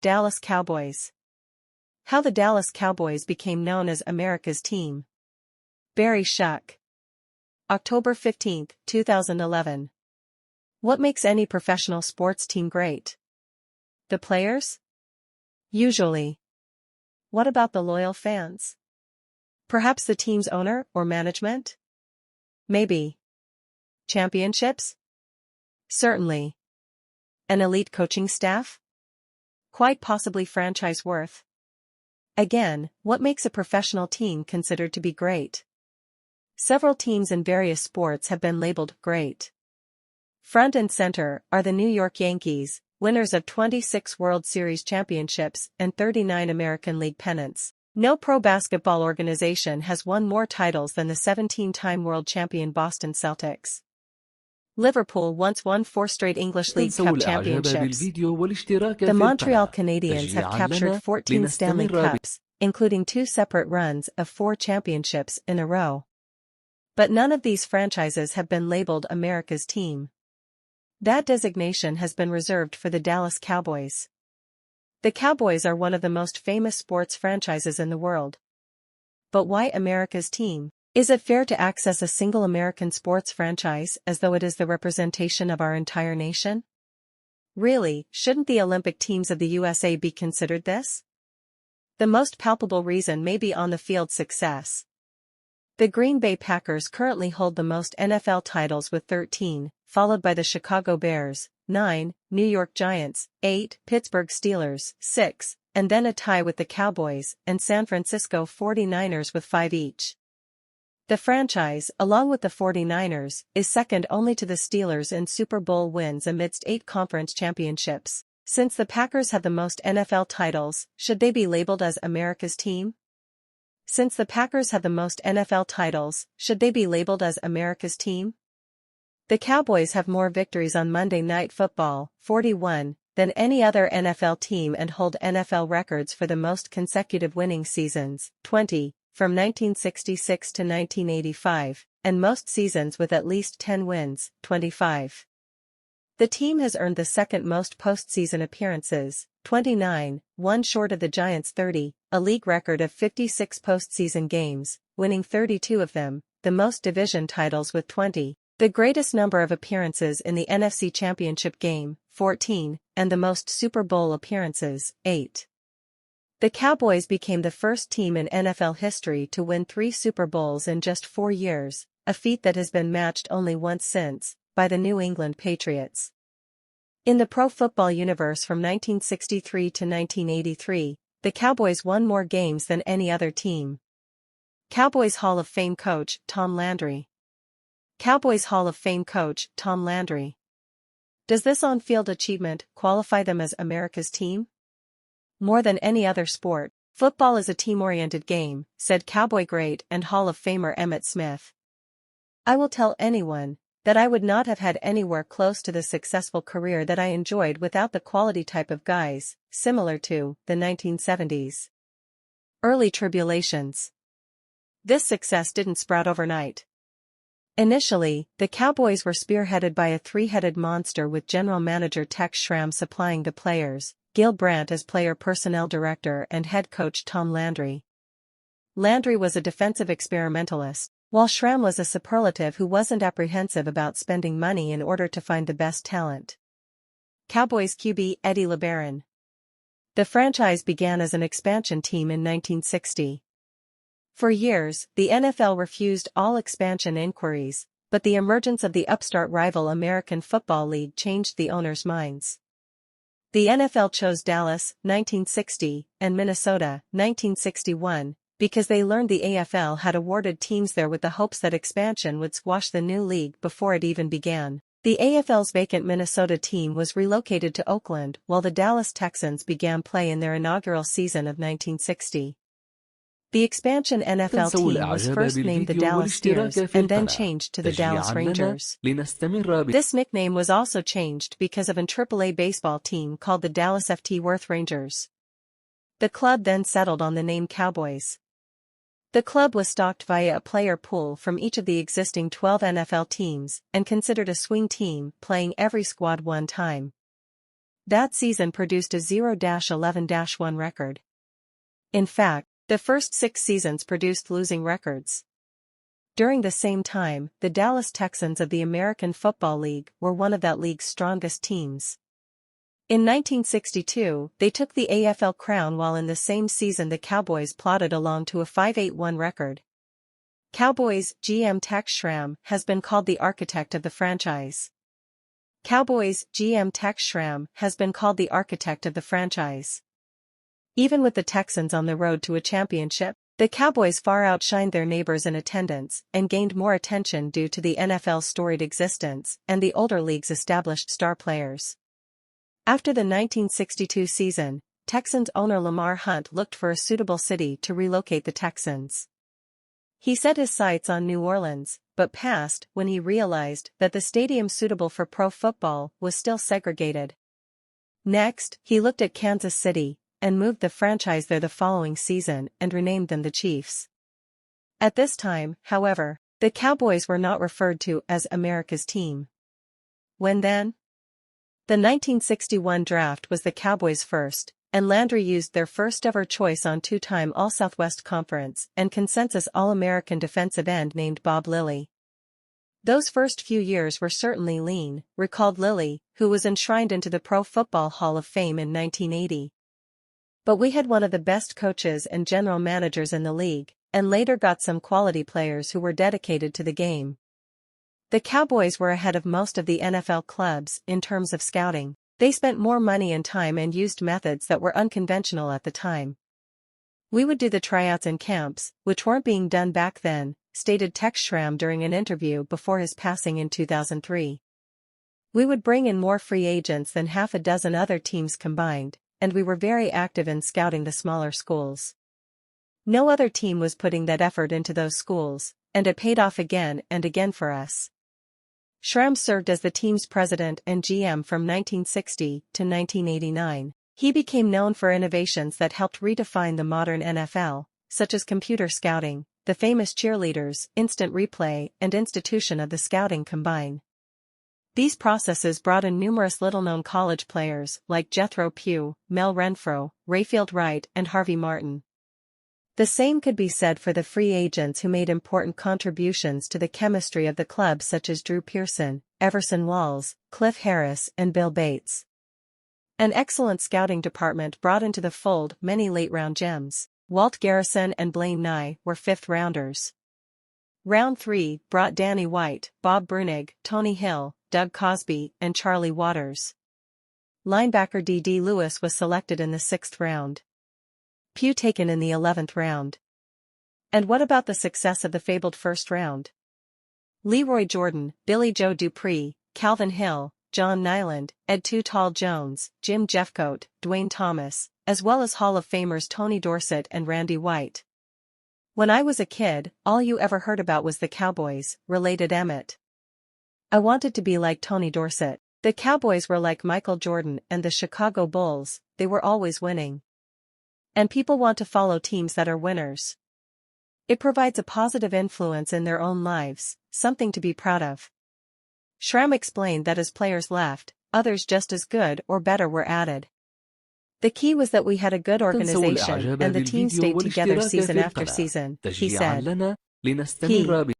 Dallas Cowboys. How the Dallas Cowboys became known as America's team. Barry SHUCK. October 15, 2011. What makes any professional sports team great? The players? Usually. What about the loyal fans? Perhaps the team's owner or management? Maybe. Championships? Certainly. An elite coaching staff? Quite possibly franchise worth. Again, what makes a professional team considered to be great? Several teams in various sports have been labeled great. Front and center are the New York Yankees, winners of 26 World Series championships and 39 American League pennants. No pro basketball organization has won more titles than the 17-time world champion Boston Celtics. Liverpool once won 4 straight English League Cup championships. The Montreal Canadiens have captured 14 Stanley Cups, including 2 separate runs of 4 championships in a row. But none of these franchises have been labeled America's team. That designation has been reserved for the Dallas Cowboys. The Cowboys are one of the most famous sports franchises in the world. But why America's team? Is it fair to access a single American sports franchise as though it is the representation of our entire nation? Really, shouldn't the Olympic teams of the USA be considered this? The most palpable reason may be on-the-field success. The Green Bay Packers currently hold the most NFL titles with 13, followed by the Chicago Bears, 9, New York Giants, 8, Pittsburgh Steelers, 6, and then a tie with the Cowboys and San Francisco 49ers with 5 each. The franchise, along with the 49ers, is second only to the Steelers in Super Bowl wins amidst 8 conference championships. Since the Packers have the most NFL titles, should they be labeled as America's team? Since the Packers have the most NFL titles, should they be labeled as America's team? The Cowboys have more victories on Monday Night Football, 41, than any other NFL team and hold NFL records for the most consecutive winning seasons, 20, from 1966 to 1985, and most seasons with at least 10 wins, 25. The team has earned the second most postseason appearances, 29, one short of the Giants' 30, a league record of 56 postseason games, winning 32 of them, the most division titles with 20, the greatest number of appearances in the NFC Championship game, 14, and the most Super Bowl appearances, 8. The Cowboys became the first team in NFL history to win 3 Super Bowls in just 4 years, a feat that has been matched only once since, by the New England Patriots. In the pro football universe from 1963 to 1983, the Cowboys won more games than any other team. Cowboys Hall of Fame coach, Tom Landry. Cowboys Hall of Fame coach, Tom Landry. Does this on-field achievement qualify them as America's team? More than any other sport, football is a team-oriented game, said Cowboy great and Hall of Famer Emmitt Smith. I will tell anyone that I would not have had anywhere close to the successful career that I enjoyed without the quality type of guys, similar to the 1970s. Early tribulations. This success didn't sprout overnight. Initially, the Cowboys were spearheaded by a 3-headed monster with general manager Tex Schramm supplying the players, Gil Brandt as player personnel director and head coach Tom Landry. Landry was a defensive experimentalist, while Schramm was a superlative who wasn't apprehensive about spending money in order to find the best talent. Cowboys QB Eddie LeBaron. The franchise began as an expansion team in 1960. For years, the NFL refused all expansion inquiries, but the emergence of the upstart rival American Football League changed the owners' minds. The NFL chose Dallas, 1960, and Minnesota, 1961, because they learned the AFL had awarded teams there with the hopes that expansion would squash the new league before it even began. The AFL's vacant Minnesota team was relocated to Oakland while the Dallas Texans began play in their inaugural season of 1960. The expansion NFL team was first named the Dallas Steers and then changed to the Dallas Rangers. This nickname was also changed because of an AAA baseball team called the Dallas FT Worth Rangers. The club then settled on the name Cowboys. The club was stocked via a player pool from each of the existing 12 NFL teams and considered a swing team, playing every squad one time. That season produced a 0-11-1 record. In fact, the first 6 seasons produced losing records. During the same time, the Dallas Texans of the American Football League were one of that league's strongest teams. In 1962, they took the AFL crown, while in the same season the Cowboys plodded along to a 5-8-1 record. Cowboys GM Tex Schramm has been called the architect of the franchise. Cowboys GM Tex Schramm has been called the architect of the franchise. Even with the Texans on the road to a championship, the Cowboys far outshined their neighbors in attendance and gained more attention due to the NFL's storied existence and the older league's established star players. After the 1962 season, Texans owner Lamar Hunt looked for a suitable city to relocate the Texans. He set his sights on New Orleans, but passed when he realized that the stadium suitable for pro football was still segregated. Next, he looked at Kansas City and moved the franchise there the following season and renamed them the Chiefs. At this time, however, the Cowboys were not referred to as America's team. When then? The 1961 draft was the Cowboys' first, and Landry used their first-ever choice on 2-time All-Southwest Conference and consensus All-American defensive end named Bob Lilly. Those first few years were certainly lean, recalled Lilly, who was enshrined into the Pro Football Hall of Fame in 1980. But we had one of the best coaches and general managers in the league, and later got some quality players who were dedicated to the game. The Cowboys were ahead of most of the NFL clubs in terms of scouting. They spent more money and time and used methods that were unconventional at the time. We would do the tryouts in camps, which weren't being done back then, stated Tex Schramm during an interview before his passing in 2003. We would bring in more free agents than half a dozen other teams combined, and we were very active in scouting the smaller schools. No other team was putting that effort into those schools, and it paid off again and again for us. Schramm served as the team's president and GM from 1960 to 1989. He became known for innovations that helped redefine the modern NFL, such as computer scouting, the famous cheerleaders, instant replay, and institution of the scouting combine. These processes brought in numerous little-known college players like Jethro Pugh, Mel Renfro, Rayfield Wright, and Harvey Martin. The same could be said for the free agents who made important contributions to the chemistry of the club, such as Drew Pearson, Everson Walls, Cliff Harris, and Bill Bates. An excellent scouting department brought into the fold many late-round gems. Walt Garrison and Blaine Nye were 5th-rounders. Round 3 brought Danny White, Bob Brunig, Tony Hill, Doug Cosby, and Charlie Waters. Linebacker D.D. Lewis was selected in the 6th round. Pugh taken in the 11th round. And what about the success of the fabled first round? Leroy Jordan, Billy Joe Dupree, Calvin Hill, John Nyland, Ed Too Tall Jones, Jim Jeffcoat, Dwayne Thomas, as well as Hall of Famers Tony Dorsett and Randy White. When I was a kid, all you ever heard about was the Cowboys, related Emmett. I wanted to be like Tony Dorsett. The Cowboys were like Michael Jordan and the Chicago Bulls, they were always winning. And people want to follow teams that are winners. It provides a positive influence in their own lives, something to be proud of. Schramm explained that as players left, others just as good or better were added. The key was that we had a good organization and the team stayed together season after season, he said.